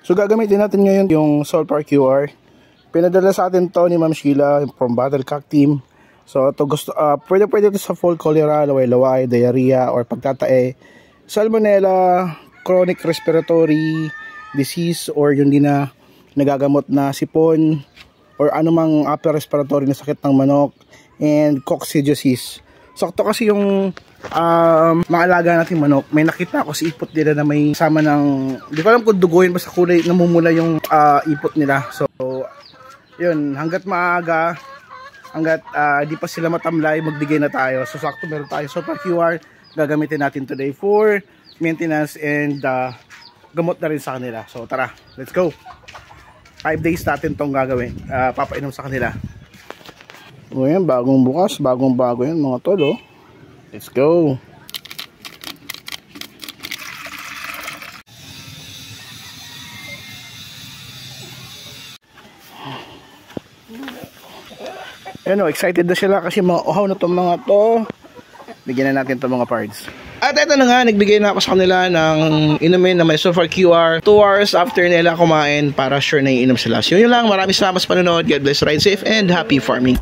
So gagamitin natin ngayon yung Solpar QR. Pinadala sa atin to ni Ma'am Sheila from Battlecock team. So to gusto, pwede ito sa full cholera, laway-laway, diarrhea, or pagtatae, salmonella, chronic respiratory disease, or yung di na nagagamot na sipon, or anumang upper respiratory na sakit ng manok, and coccidiosis. Sakto kasi yung mga alaga natin manok, may nakita ako sa ipot nila na may sama ng, di ko alam kung dugo yun, basta kulay, namumula yung ipot nila. So yun, hanggat maaga, hanggat di pa sila matamlay, magbigay na tayo. So sakto meron tayo Solpar QR, gagamitin natin today for maintenance and gamot na rin sa kanila. So tara, let's go. 5 days natin tong gagawin, papainom sa kanila. O yan, bagong bukas, bagong bago yan mga tol, oh. Let's go. Ano, excited na sila kasi mga uhaw na itong mga to. Bigyan na natin itong mga parts. At ito na nga, nagbigay na ako sa kanila ng inumin na may Solpar QR 2 hours after nila kumain para sure na iinom sila. So yun lang, maraming salamat sa panonood. God bless, ride safe, and happy farming.